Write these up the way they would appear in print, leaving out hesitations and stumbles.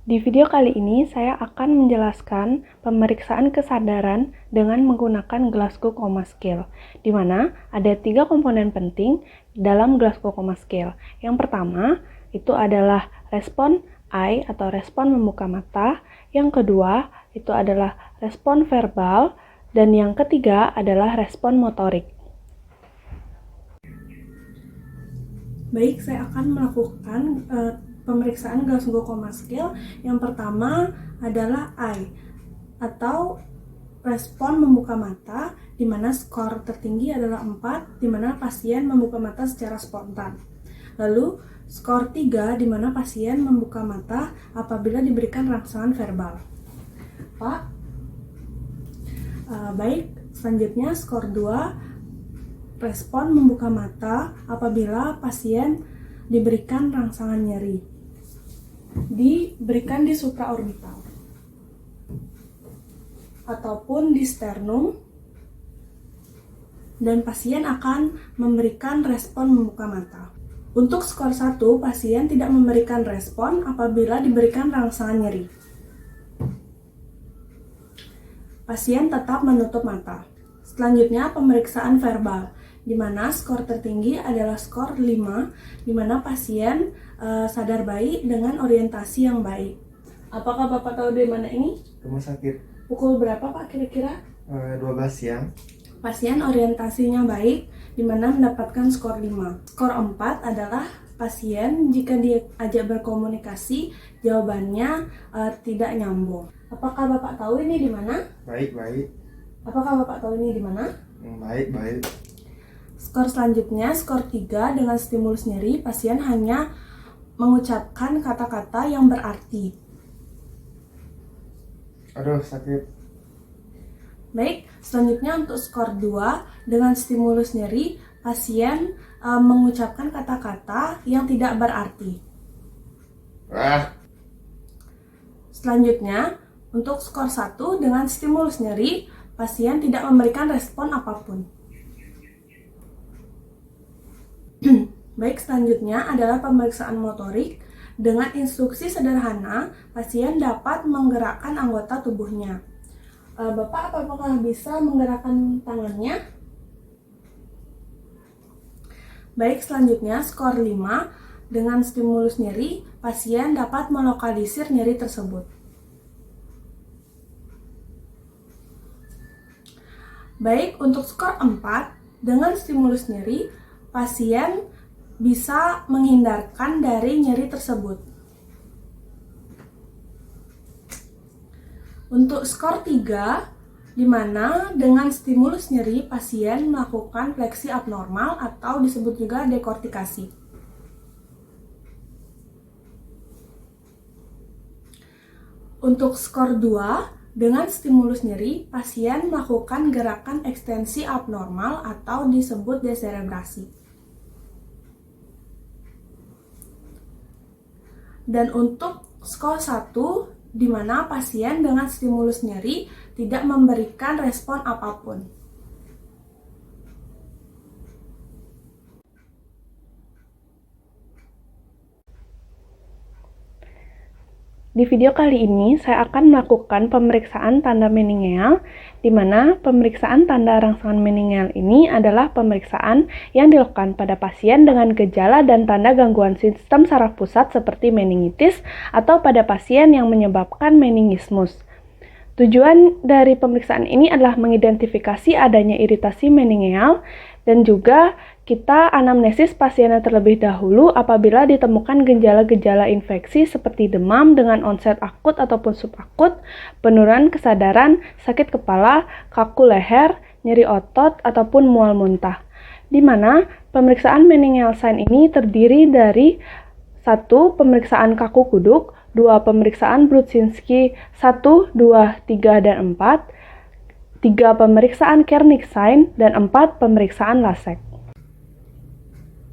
Di video kali ini, saya akan menjelaskan pemeriksaan kesadaran dengan menggunakan Glasgow Coma Scale, di mana ada 3 komponen penting dalam Glasgow Coma Scale. Yang pertama, itu adalah respon eye atau respon membuka mata. Yang kedua, itu adalah respon verbal. Dan yang ketiga adalah respon motorik. Baik, saya akan melakukan pemeriksaan Glasgow Coma Scale. Yang pertama adalah eye atau respon membuka mata, di mana skor tertinggi adalah 4, di mana pasien membuka mata secara spontan. Lalu skor 3, di mana pasien membuka mata apabila diberikan rangsangan verbal. Pak, baik, selanjutnya skor 2, respon membuka mata apabila pasien diberikan rangsangan nyeri. Diberikan di supraorbital ataupun di sternum, dan pasien akan memberikan respon membuka mata. Untuk skor 1, pasien tidak memberikan respon apabila diberikan rangsangan nyeri. Pasien tetap menutup mata. Selanjutnya pemeriksaan verbal, di mana skor tertinggi adalah skor 5, di mana pasien sadar baik dengan orientasi yang baik. Apakah Bapak tahu dari mana ini? Rumah sakit. Pukul berapa Pak kira-kira? 12 siang. Pasien orientasinya baik, di mana mendapatkan skor 5. Skor 4 adalah pasien jika diajak berkomunikasi, jawabannya tidak nyambung. Apakah Bapak tahu ini di mana? Baik. Apakah Bapak tahu ini di mana? Baik. Skor selanjutnya, skor 3 dengan stimulus nyeri, pasien hanya mengucapkan kata-kata yang berarti. Aduh, sakit. Baik, selanjutnya untuk skor 2 dengan stimulus nyeri, pasien mengucapkan kata-kata yang tidak berarti. Selanjutnya, untuk skor 1 dengan stimulus nyeri, pasien tidak memberikan respon apapun. Baik, selanjutnya adalah pemeriksaan motorik. Dengan instruksi sederhana, pasien dapat menggerakkan anggota tubuhnya. Bapak, apakah bisa menggerakkan tangannya? Baik, selanjutnya skor 5. Dengan stimulus nyeri, pasien dapat melokalisir nyeri tersebut. Baik, untuk skor 4, dengan stimulus nyeri, pasien bisa menghindarkan dari nyeri tersebut. Untuk skor 3, di mana dengan stimulus nyeri pasien melakukan fleksi abnormal atau disebut juga dekortikasi. Untuk skor 2, dengan stimulus nyeri pasien melakukan gerakan ekstensi abnormal atau disebut deserebrasi. Dan untuk skor 1, di mana pasien dengan stimulus nyeri tidak memberikan respon apapun. Di video kali ini, saya akan melakukan pemeriksaan tanda meningeal, di mana pemeriksaan tanda rangsangan meningeal ini adalah pemeriksaan yang dilakukan pada pasien dengan gejala dan tanda gangguan sistem saraf pusat seperti meningitis atau pada pasien yang menyebabkan meningismus. Tujuan dari pemeriksaan ini adalah mengidentifikasi adanya iritasi meningeal dan juga kita anamnesis pasiennya terlebih dahulu apabila ditemukan gejala-gejala infeksi seperti demam dengan onset akut ataupun subakut, penurunan kesadaran, sakit kepala, kaku leher, nyeri otot, ataupun mual muntah. Di mana pemeriksaan meningeal sign ini terdiri dari 1. Pemeriksaan kaku kuduk, 2. Pemeriksaan Brudzinski 1, 2, 3, dan 4, 3. Pemeriksaan Kernig sign, dan 4. Pemeriksaan Lasek.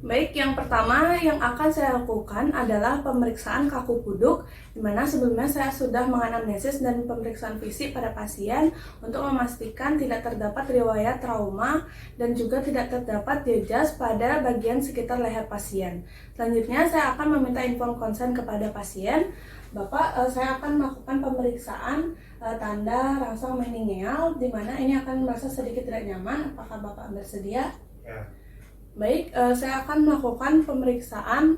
Baik, yang pertama yang akan saya lakukan adalah pemeriksaan kaku kuduk, di mana sebelumnya saya sudah menganamnesis dan pemeriksaan fisik pada pasien untuk memastikan tidak terdapat riwayat trauma dan juga tidak terdapat jejas pada bagian sekitar leher pasien. Selanjutnya saya akan meminta inform konsen kepada pasien. Bapak, saya akan melakukan pemeriksaan tanda rangsang meningeal, di mana ini akan merasa sedikit tidak nyaman. Apakah Bapak bersedia? Ya. Baik, saya akan melakukan pemeriksaan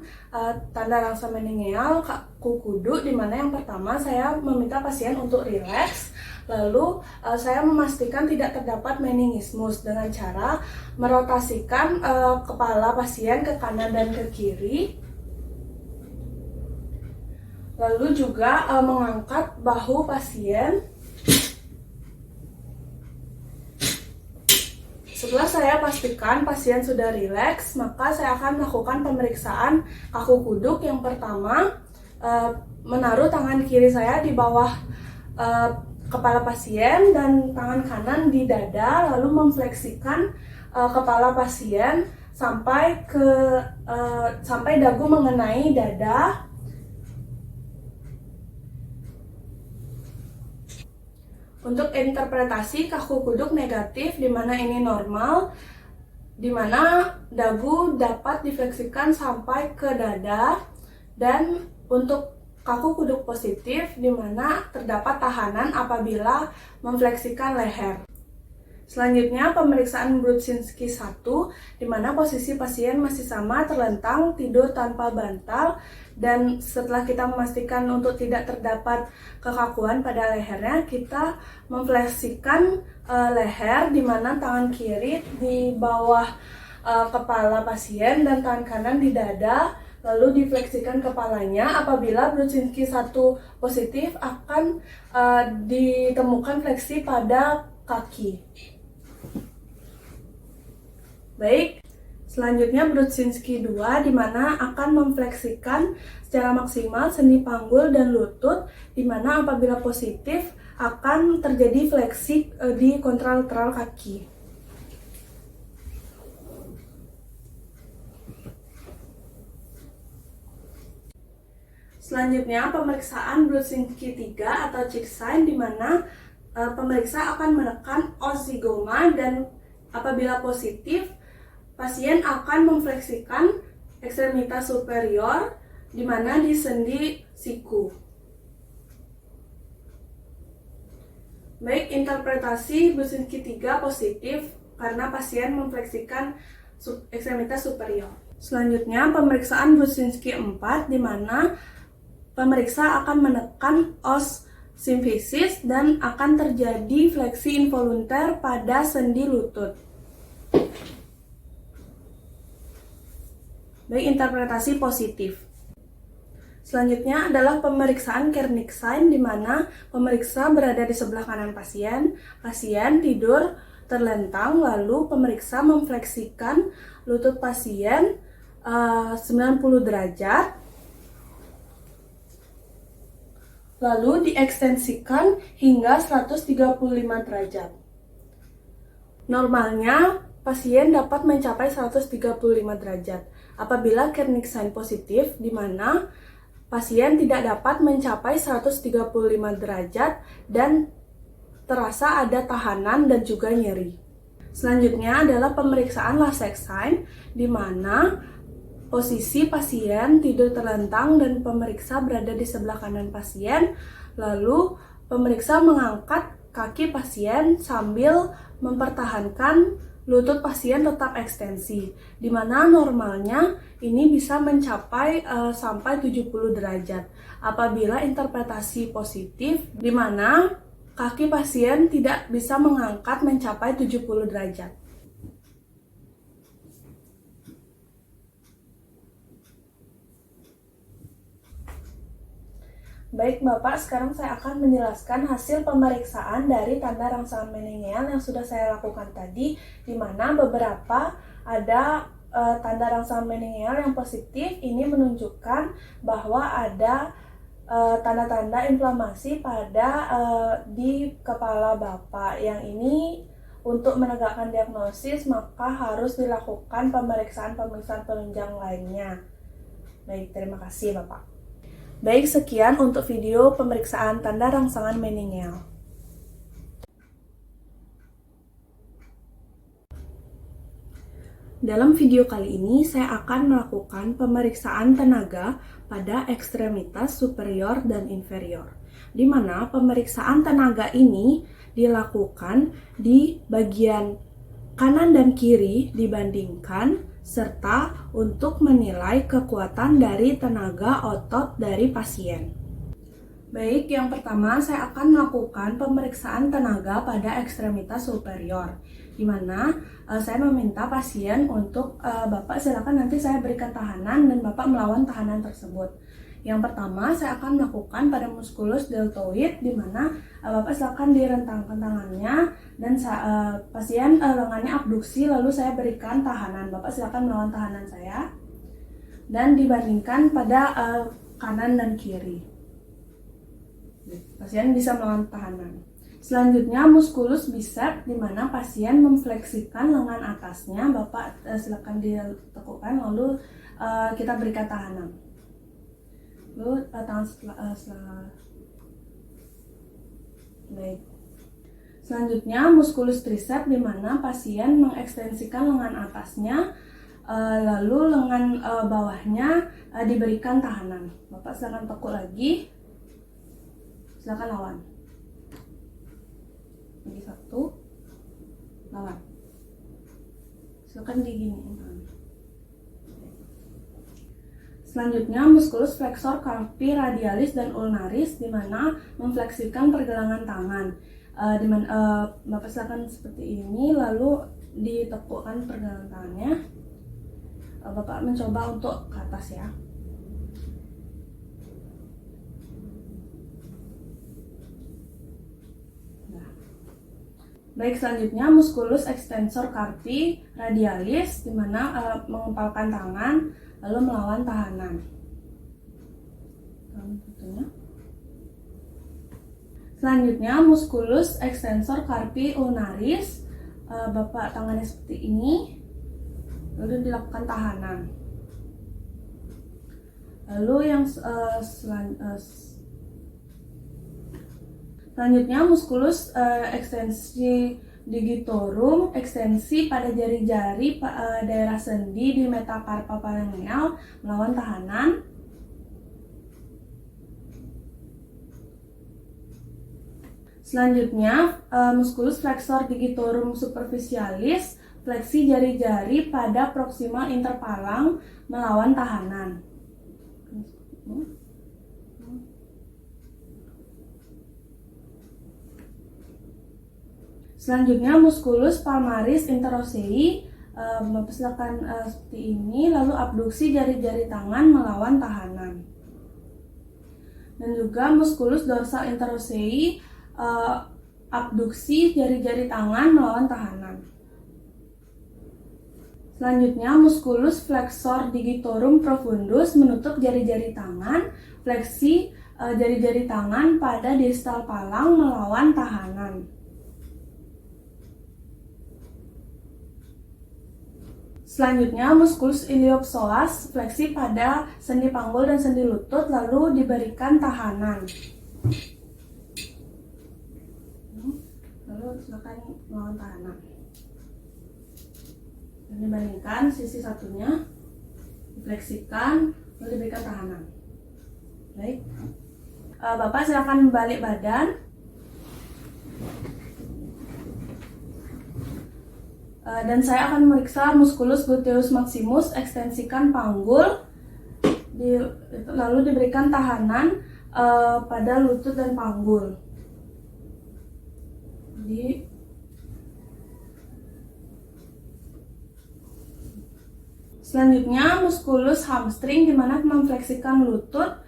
tanda rangsang meningeal kaku kuduk, di mana yang pertama saya meminta pasien untuk rileks, lalu saya memastikan tidak terdapat meningismus dengan cara merotasikan kepala pasien ke kanan dan ke kiri, lalu juga mengangkat bahu pasien. Setelah saya pastikan pasien sudah rileks, maka saya akan melakukan pemeriksaan kaku kuduk. Yang pertama, menaruh tangan kiri saya di bawah kepala pasien dan tangan kanan di dada, lalu memfleksikan kepala pasien sampai dagu mengenai dada. Untuk interpretasi kaku kuduk negatif, di mana ini normal, di mana dagu dapat difleksikan sampai ke dada, dan untuk kaku kuduk positif, di mana terdapat tahanan apabila memfleksikan leher. Selanjutnya, pemeriksaan Brudzinski 1, di mana posisi pasien masih sama, terlentang, tidur tanpa bantal, dan setelah kita memastikan untuk tidak terdapat kekakuan pada lehernya, kita memfleksikan leher, di mana tangan kiri di bawah kepala pasien dan tangan kanan di dada, lalu difleksikan kepalanya. Apabila Brudzinski 1 positif, akan ditemukan fleksi pada kaki. Baik, selanjutnya Brudzinski 2, di mana akan memfleksikan secara maksimal sendi panggul dan lutut, di mana apabila positif akan terjadi fleksi di kontralateral kaki. Selanjutnya, pemeriksaan Brudzinski 3 atau cheek sign, di mana pemeriksa akan menekan os zigoma, dan apabila positif, pasien akan memfleksikan ekstremitas superior, di mana di sendi siku. Baik, interpretasi Brudzinski 3 positif karena pasien memfleksikan ekstremitas superior. Selanjutnya, pemeriksaan Brudzinski 4, di mana pemeriksa akan menekan os simfisis dan akan terjadi fleksi involunter pada sendi lutut. Baik, interpretasi positif. Selanjutnya adalah pemeriksaan Kernig sign, di mana pemeriksa berada di sebelah kanan pasien. Pasien tidur terlentang, lalu pemeriksa memfleksikan lutut pasien 90 derajat, lalu diekstensikan hingga 135 derajat. Normalnya, pasien dapat mencapai 135 derajat. Apabila Kernig sign positif, di mana pasien tidak dapat mencapai 135 derajat dan terasa ada tahanan dan juga nyeri. Selanjutnya adalah pemeriksaan Lasek sign, di mana posisi pasien tidur terlentang dan pemeriksa berada di sebelah kanan pasien, lalu pemeriksa mengangkat kaki pasien sambil mempertahankan lutut pasien tetap ekstensi, di mana normalnya ini bisa mencapai sampai 70 derajat. Apabila interpretasi positif, di mana kaki pasien tidak bisa mengangkat mencapai 70 derajat. Baik Bapak, sekarang saya akan menjelaskan hasil pemeriksaan dari tanda rangsangan meningeal yang sudah saya lakukan tadi, di mana beberapa ada tanda rangsangan meningeal yang positif. Ini menunjukkan bahwa ada tanda-tanda inflamasi pada di kepala Bapak. Yang ini untuk menegakkan diagnosis, maka harus dilakukan pemeriksaan-pemeriksaan penunjang lainnya. Baik, terima kasih Bapak. Baik, sekian untuk video pemeriksaan tanda rangsangan meningeal. Dalam video kali ini, saya akan melakukan pemeriksaan tenaga pada ekstremitas superior dan inferior, di mana pemeriksaan tenaga ini dilakukan di bagian kanan dan kiri dibandingkan, serta untuk menilai kekuatan dari tenaga otot dari pasien. Baik, yang pertama saya akan melakukan pemeriksaan tenaga pada ekstremitas superior, di mana saya meminta pasien untuk Bapak silakan nanti saya berikan tahanan dan Bapak melawan tahanan tersebut. Yang pertama saya akan melakukan pada muskulus deltoid, di mana Bapak silakan direntangkan tangannya dan pasien lengannya abduksi, lalu saya berikan tahanan. Bapak silakan melawan tahanan saya dan dibandingkan pada kanan dan kiri. Pasien bisa melawan tahanan. Selanjutnya muskulus bicep, di mana pasien memfleksikan lengan atasnya. Bapak silakan ditekukkan, lalu kita berikan tahanan. Lalu tangan setelah baik. Selanjutnya muskulus tricep, di mana pasien mengekstensikan lengan atasnya, lalu lengan bawahnya diberikan tahanan. Bapak silakan tekuk lagi. Silakan lawan. Lagi satu, lawan. Silakan diginiin. Selanjutnya muskulus flexor carpi radialis dan ulnaris, di mana memfleksikan pergelangan tangan. Bapak silakan seperti ini, lalu ditekukkan pergelangan tangannya. Bapak mencoba untuk ke atas ya. Baik, selanjutnya muskulus extensor carpi radialis, di mana mengepalkan tangan lalu melawan tahanan. Selanjutnya muskulus extensor carpi ulnaris, Bapak tangannya seperti ini, lalu dilakukan tahanan. Lalu yang selanjutnya muskulus ekstensi digitorum, ekstensi pada jari-jari daerah sendi di metacarpa parangeal melawan tahanan. Selanjutnya muskulus flexor digitorum superficialis, fleksi jari-jari pada proximal interpalang melawan tahanan. Selanjutnya muskulus palmaris interosei, Bapak silakan seperti ini, lalu abduksi jari-jari tangan melawan tahanan. Dan juga muskulus dorsal interosei, abduksi jari-jari tangan melawan tahanan. Selanjutnya muskulus flexor digitorum profundus, menutup jari-jari tangan, fleksi jari-jari tangan pada distal palang melawan tahanan. Selanjutnya muskulus iliopsoas, fleksi pada sendi panggul dan sendi lutut, lalu diberikan tahanan. Lalu silakan melawan tahanan. Dan dibandingkan sisi satunya, difleksikan, lalu diberikan tahanan. Baik, Bapak silakan balik badan. Dan saya akan memeriksa muskulus gluteus maximus, ekstensikan panggul, lalu diberikan tahanan pada lutut dan panggul. Selanjutnya muskulus hamstring, di mana memfleksikan lutut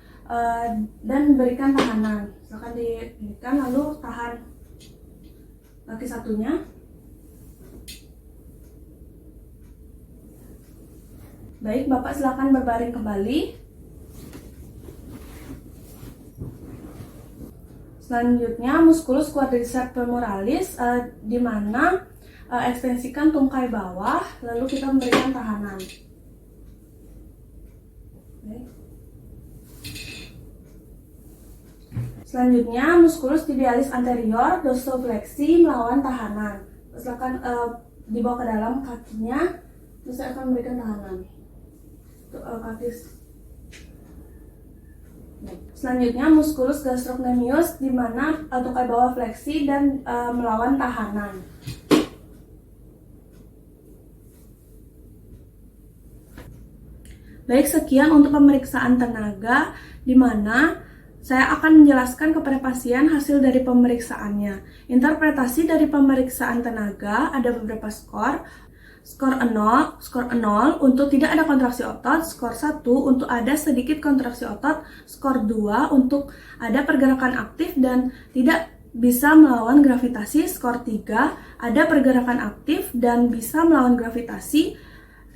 dan diberikan tahanan. Silakan diberikan, lalu tahan kaki satunya. Baik, Bapak silakan berbaring kembali. Selanjutnya muskulus quadriceps femoralis, di mana ekstensikan tungkai bawah, lalu kita memberikan tahanan. Baik. Selanjutnya, muskulus tibialis anterior dorsofleksi melawan tahanan. Silakan dibawa ke dalam kakinya, terus saya akan memberikan tahanan. Kaki. Selanjutnya, muskulus gastrocnemius di mana tungkai bawah fleksi dan melawan tahanan. Baik, sekian untuk pemeriksaan tenaga di mana saya akan menjelaskan kepada pasien hasil dari pemeriksaannya. Interpretasi dari pemeriksaan tenaga ada beberapa skor. Skor 0 untuk tidak ada kontraksi otot, skor 1 untuk ada sedikit kontraksi otot, skor 2 untuk ada pergerakan aktif dan tidak bisa melawan gravitasi, skor 3 ada pergerakan aktif dan bisa melawan gravitasi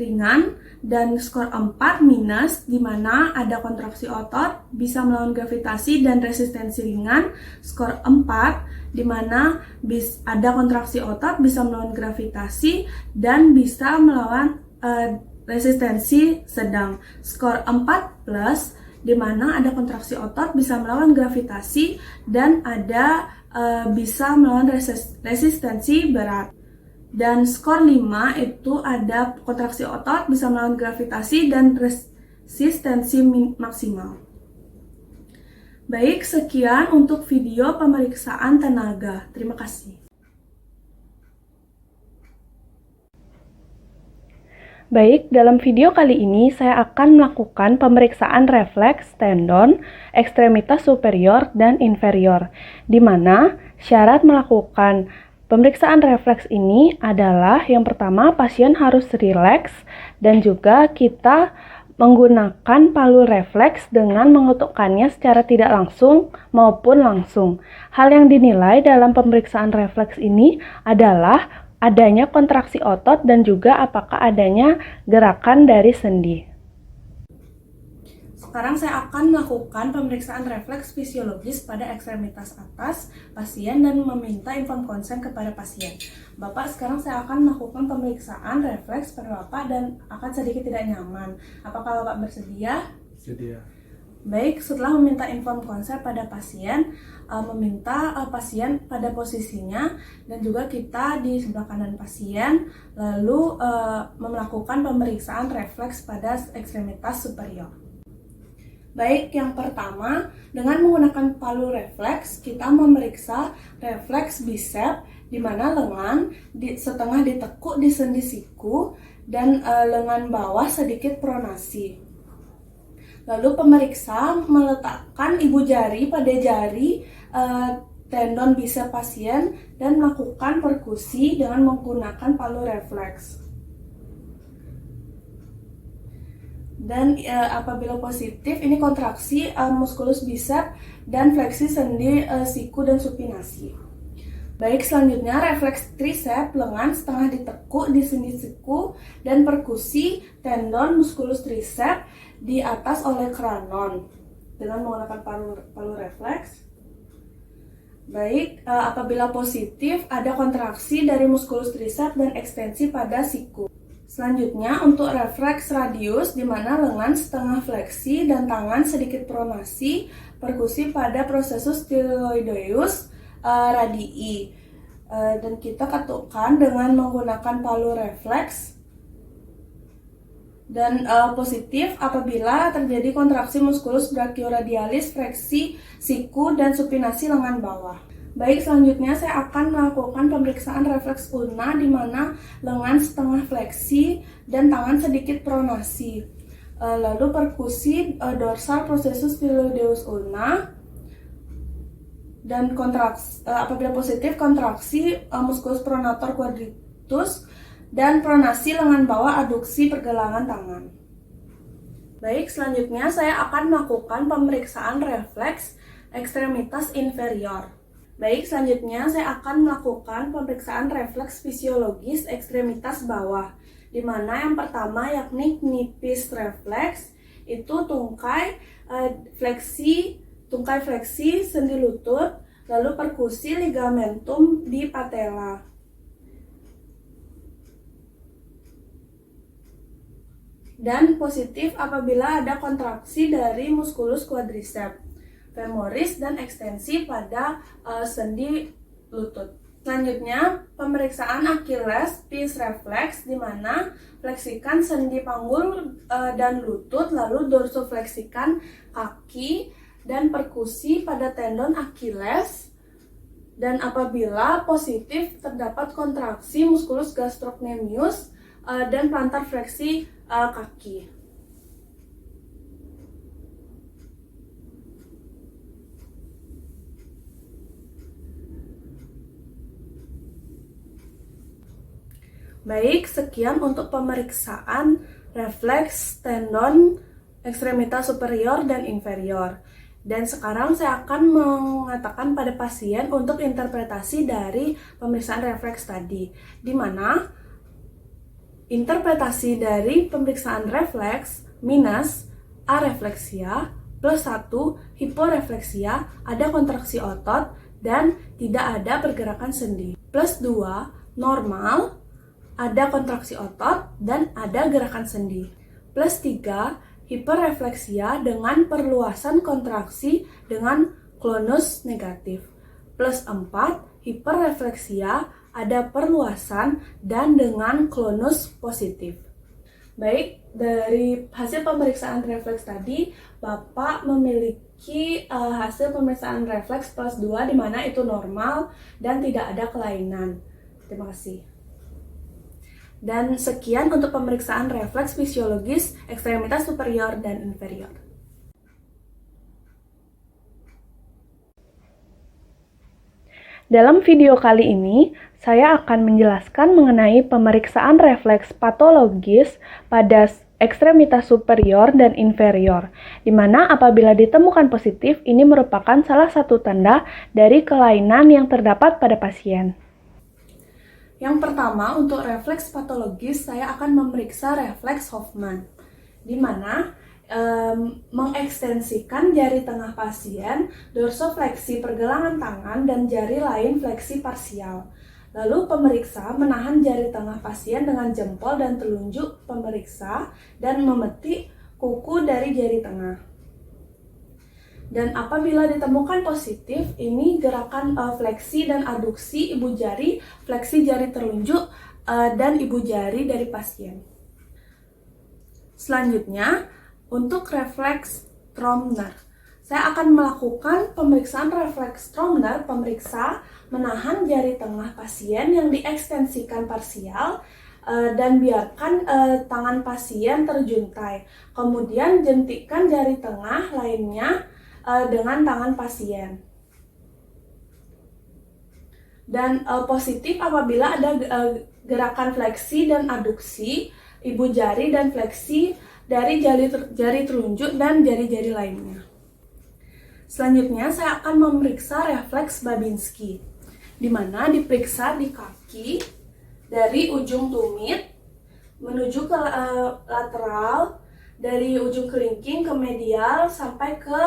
ringan, dan skor 4 minus di mana ada kontraksi otot, bisa melawan gravitasi dan resistensi ringan. Skor 4 di mana ada kontraksi otot, bisa melawan gravitasi dan bisa melawan resistensi sedang. Skor 4 plus di mana ada kontraksi otot, bisa melawan gravitasi dan ada bisa melawan resistensi berat. Dan skor 5 itu ada kontraksi otot, bisa melawan gravitasi dan resistensi maksimal. Baik, sekian untuk video pemeriksaan tenaga. Terima kasih. Baik, dalam video kali ini saya akan melakukan pemeriksaan refleks tendon, ekstremitas superior dan inferior, di mana syarat melakukan pemeriksaan refleks ini adalah yang pertama, pasien harus rileks dan juga kita menggunakan palu refleks dengan mengetukkannya secara tidak langsung maupun langsung. Hal yang dinilai dalam pemeriksaan refleks ini adalah adanya kontraksi otot dan juga apakah adanya gerakan dari sendi. Sekarang saya akan melakukan pemeriksaan refleks fisiologis pada ekstremitas atas pasien dan meminta inform konsen kepada pasien. Bapak, sekarang saya akan melakukan pemeriksaan refleks pada Bapak dan akan sedikit tidak nyaman. Apakah Bapak bersedia? Sedia. Baik, setelah meminta inform konsen pada pasien, meminta pasien pada posisinya dan juga kita di sebelah kanan pasien, lalu melakukan pemeriksaan refleks pada ekstremitas superior. Baik, yang pertama, dengan menggunakan palu refleks, kita memeriksa refleks bicep, di mana lengan setengah ditekuk di sendi siku dan lengan bawah sedikit pronasi. Lalu pemeriksa meletakkan ibu jari pada jari tendon bicep pasien dan melakukan perkusi dengan menggunakan palu refleks. Dan apabila positif, ini kontraksi muskulus bicep dan fleksi sendi siku dan supinasi. Baik, selanjutnya refleks tricep lengan setengah ditekuk di sendi siku dan perkusi tendon muskulus tricep di atas oleh kranon dengan menggunakan palu refleks. Baik, apabila positif ada kontraksi dari muskulus tricep dan ekstensi pada siku. Selanjutnya untuk refleks radius di mana lengan setengah fleksi dan tangan sedikit pronasi, perkusi pada prosesus styloideus radii. Dan kita ketukkan dengan menggunakan palu refleks. Dan positif apabila terjadi kontraksi muskulus brachioradialis, fleksi siku dan supinasi lengan bawah. Baik, selanjutnya saya akan melakukan pemeriksaan refleks ulna di mana lengan setengah fleksi dan tangan sedikit pronasi. Lalu perkusi dorsal prosesus styloideus ulna dan apabila positif kontraksi musculus pronator quadratus dan pronasi lengan bawah aduksi pergelangan tangan. Baik, selanjutnya saya akan melakukan pemeriksaan refleks ekstremitas inferior. Baik, selanjutnya saya akan melakukan pemeriksaan refleks fisiologis ekstremitas bawah, di mana yang pertama yakni knipis refleks, itu tungkai fleksi sendi lutut, lalu perkusi ligamentum di patella. dan positif apabila ada kontraksi dari musculus quadriceps femoris dan ekstensi pada sendi lutut. Selanjutnya, pemeriksaan Achilles pes reflex, di mana fleksikan sendi panggul dan lutut, lalu dorsofleksikan kaki dan perkusi pada tendon Achilles. Dan apabila positif terdapat kontraksi musculus gastrocnemius dan plantar fleksi kaki. Baik, sekian untuk pemeriksaan refleks tendon ekstremitas superior dan inferior. Dan sekarang saya akan mengatakan pada pasien untuk interpretasi dari pemeriksaan refleks tadi, di mana interpretasi dari pemeriksaan refleks minus arefleksia plus 1 hiporefleksia, ada kontraksi otot dan tidak ada pergerakan sendi. Plus 2 normal, ada kontraksi otot dan ada gerakan sendi. Plus 3 hiperrefleksia dengan perluasan kontraksi dengan klonus negatif. Plus 4 hiperrefleksia ada perluasan dan dengan klonus positif. Baik, dari hasil pemeriksaan refleks tadi, Bapak memiliki hasil pemeriksaan refleks plus 2 di mana itu normal dan tidak ada kelainan. Terima kasih. Dan sekian untuk pemeriksaan refleks fisiologis ekstremitas superior dan inferior. Dalam video kali ini, saya akan menjelaskan mengenai pemeriksaan refleks patologis pada ekstremitas superior dan inferior, di mana apabila ditemukan positif, ini merupakan salah satu tanda dari kelainan yang terdapat pada pasien. Yang pertama, untuk refleks patologis, saya akan memeriksa refleks Hoffman, di mana mengekstensikan jari tengah pasien, dorsofleksi pergelangan tangan, dan jari lain fleksi parsial. Lalu pemeriksa menahan jari tengah pasien dengan jempol dan telunjuk pemeriksa dan memetik kuku dari jari tengah. Dan apabila ditemukan positif, ini gerakan fleksi dan aduksi ibu jari, fleksi jari telunjuk, dan ibu jari dari pasien. Selanjutnya, untuk refleks Tromner, saya akan melakukan pemeriksaan refleks Tromner, pemeriksa menahan jari tengah pasien yang diekstensikan parsial dan biarkan tangan pasien terjuntai. Kemudian jentikkan jari tengah lainnya dengan tangan pasien. Dan positif apabila ada gerakan fleksi dan aduksi ibu jari dan fleksi dari jari telunjuk dan jari-jari lainnya. Selanjutnya saya akan memeriksa refleks Babinski, di mana diperiksa di kaki dari ujung tumit menuju ke lateral, dari ujung kelingking ke medial sampai ke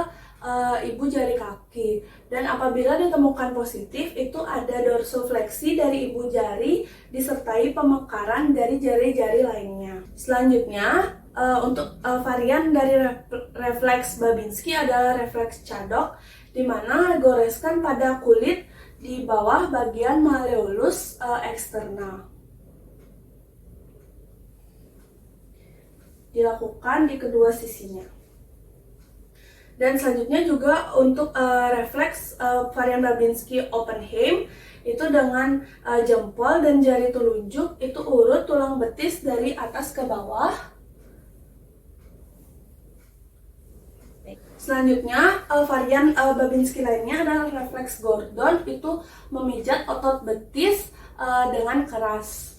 ibu jari kaki. Dan apabila ditemukan positif, itu ada dorsofleksi dari ibu jari disertai pemekaran dari jari-jari lainnya. Selanjutnya, untuk varian dari refleks Babinski adalah refleks Chadok, di mana goreskan pada kulit di bawah bagian malleolus eksternal. Dilakukan di kedua sisinya. Dan selanjutnya juga untuk refleks varian Babinski Oppenheim, itu dengan jempol dan jari telunjuk itu urut tulang betis dari atas ke bawah. Selanjutnya varian Babinski lainnya adalah refleks Gordon, itu memijat otot betis dengan keras.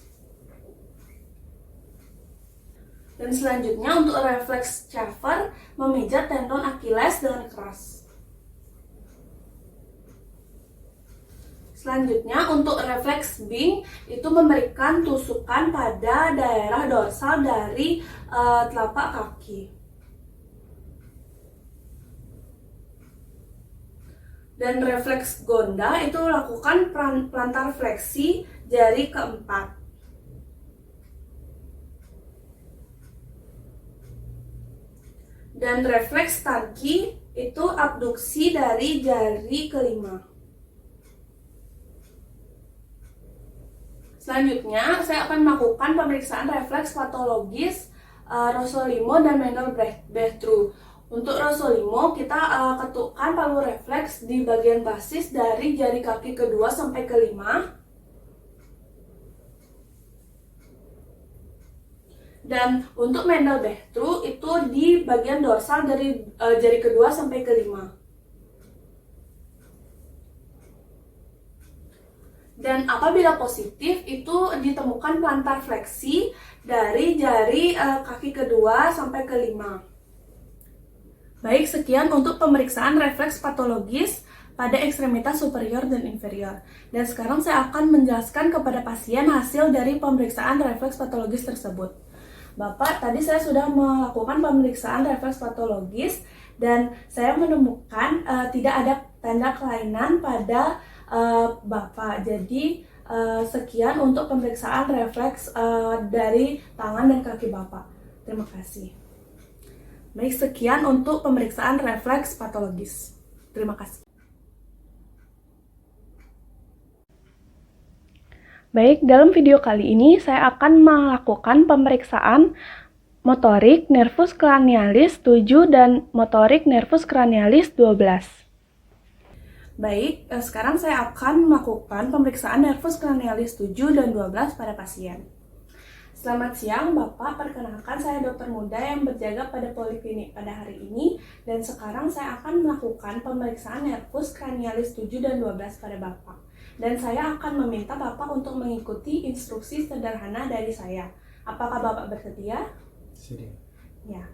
Dan selanjutnya untuk refleks Schaeffer, memijat tendon Achilles dengan keras. Selanjutnya untuk refleks Bing, itu memberikan tusukan pada daerah dorsal dari telapak kaki. Dan refleks Gonda itu lakukan plantar fleksi jari keempat. Dan refleks Starkey itu abduksi dari jari kelima. Selanjutnya, saya akan melakukan pemeriksaan refleks patologis Rossolimo dan Menel-Brechtru. Untuk Rossolimo, kita ketukkan palu refleks di bagian basis dari jari kaki kedua sampai kelima. Dan untuk Menel-Brechtru itu di bagian dorsal dari jari kedua sampai kelima. Dan apabila positif, itu ditemukan plantar fleksi dari jari kaki kedua sampai kelima. Baik, sekian untuk pemeriksaan refleks patologis pada ekstremitas superior dan inferior. Dan sekarang saya akan menjelaskan kepada pasien hasil dari pemeriksaan refleks patologis tersebut. Bapak, tadi saya sudah melakukan pemeriksaan refleks patologis dan saya menemukan tidak ada tanda kelainan pada Bapak. Jadi sekian untuk pemeriksaan refleks dari tangan dan kaki Bapak. Terima kasih. Baik, sekian untuk pemeriksaan refleks patologis. Terima kasih. Baik, dalam video kali ini saya akan melakukan pemeriksaan motorik nervus cranialis 7 dan motorik nervus cranialis 12. Baik, sekarang saya akan melakukan pemeriksaan nervus cranialis 7 dan 12 pada pasien. Selamat siang Bapak, perkenalkan saya dokter muda yang berjaga pada poliklinik pada hari ini. Dan sekarang saya akan melakukan pemeriksaan nervus cranialis 7 dan 12 pada Bapak. Dan saya akan meminta Bapak untuk mengikuti instruksi sederhana dari saya. Apakah Bapak bersedia? Sudah. Ya.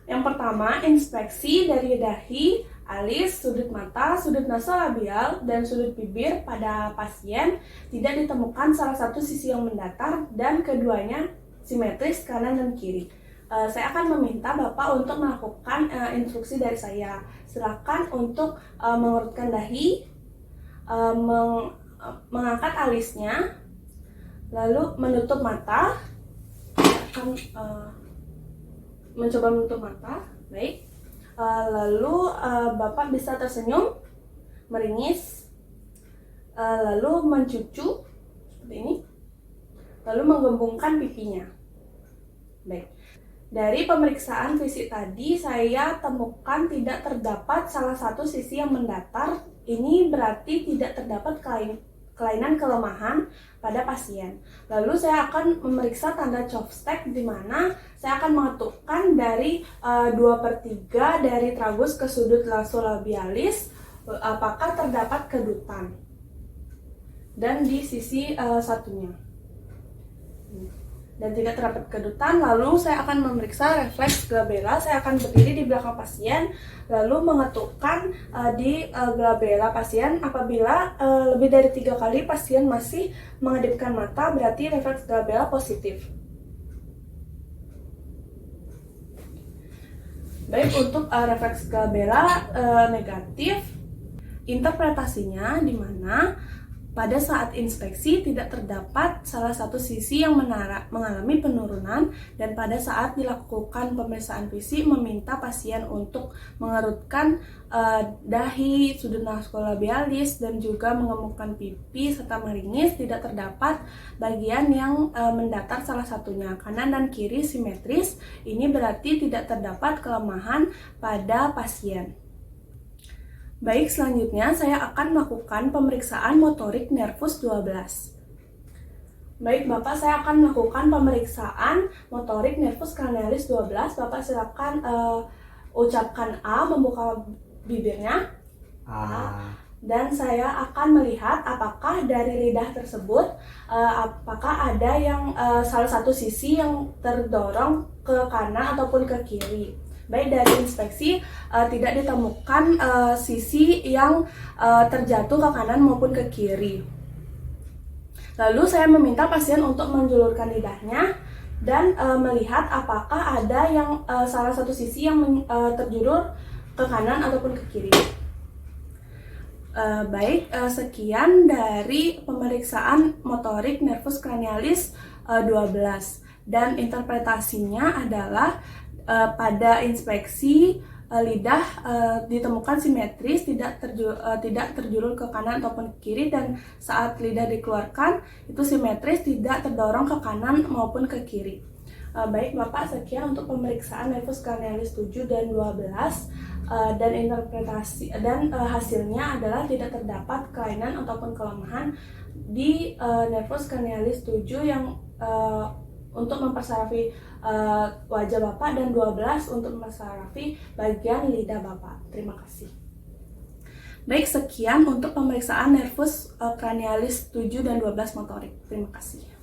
Yang pertama, inspeksi dari dahi, alis, sudut mata, sudut nasolabial, dan sudut bibir pada pasien tidak ditemukan salah satu sisi yang mendatar dan keduanya simetris kanan dan kiri. Saya akan meminta Bapak untuk melakukan instruksi dari saya. Silakan untuk mengurutkan dahi, mengangkat alisnya, lalu menutup mata. Akan mencoba menutup mata, baik. Lalu Bapak bisa tersenyum, meringis, lalu mencucu seperti ini, lalu menggembungkan pipinya. Baik. Dari pemeriksaan fisik tadi saya temukan tidak terdapat salah satu sisi yang mendatar. Ini berarti tidak terdapat kelainan kelemahan pada pasien. Lalu saya akan memeriksa tanda Chopstick di mana saya akan mengetukkan dari 2/3 dari tragus ke sudut nasolabialis apakah terdapat kedutan. Dan di sisi satunya. Dan jika terdapat kedutan, lalu saya akan memeriksa refleks glabella. Saya akan berdiri di belakang pasien, lalu mengetukkan di glabella pasien. Apabila lebih dari 3 kali pasien masih mengedipkan mata, berarti refleks glabella positif. Baik, untuk refleks glabella negatif, interpretasinya di mana pada saat inspeksi tidak terdapat salah satu sisi yang mengalami penurunan, dan pada saat dilakukan pemeriksaan fisik meminta pasien untuk mengerutkan dahi, sudut nasolabialis, dan juga mengemukkan pipi serta meringis, tidak terdapat bagian yang mendatar salah satunya. Kanan dan kiri simetris, ini berarti tidak terdapat kelemahan pada pasien. Baik, selanjutnya saya akan melakukan pemeriksaan motorik nervus 12. Baik Bapak, saya akan melakukan pemeriksaan motorik nervus cranialis 12. Bapak silakan ucapkan A, membuka bibirnya. A. Dan saya akan melihat apakah dari lidah tersebut apakah ada yang salah satu sisi yang terdorong ke kanan ataupun ke kiri. Baik, dari inspeksi tidak ditemukan sisi yang terjatuh ke kanan maupun ke kiri. Lalu saya meminta pasien untuk menjulurkan lidahnya dan melihat apakah ada yang salah satu sisi yang terjulur ke kanan ataupun ke kiri. Baik, sekian dari pemeriksaan motorik nervus cranialis 12. Dan interpretasinya adalah pada inspeksi lidah ditemukan simetris, tidak terjulur ke kanan ataupun ke kiri, dan saat lidah dikeluarkan itu simetris, tidak terdorong ke kanan maupun ke kiri. Baik Bapak, sekian untuk pemeriksaan nervus cranialis 7 dan 12, dan interpretasi dan hasilnya adalah tidak terdapat kelainan ataupun kelemahan di nervus cranialis 7 yang untuk mempersarafi wajah Bapak, dan 12 untuk mempersarafi bagian lidah Bapak. Terima kasih. Baik, sekian untuk pemeriksaan nervus cranialis 7 dan 12 motorik. Terima kasih.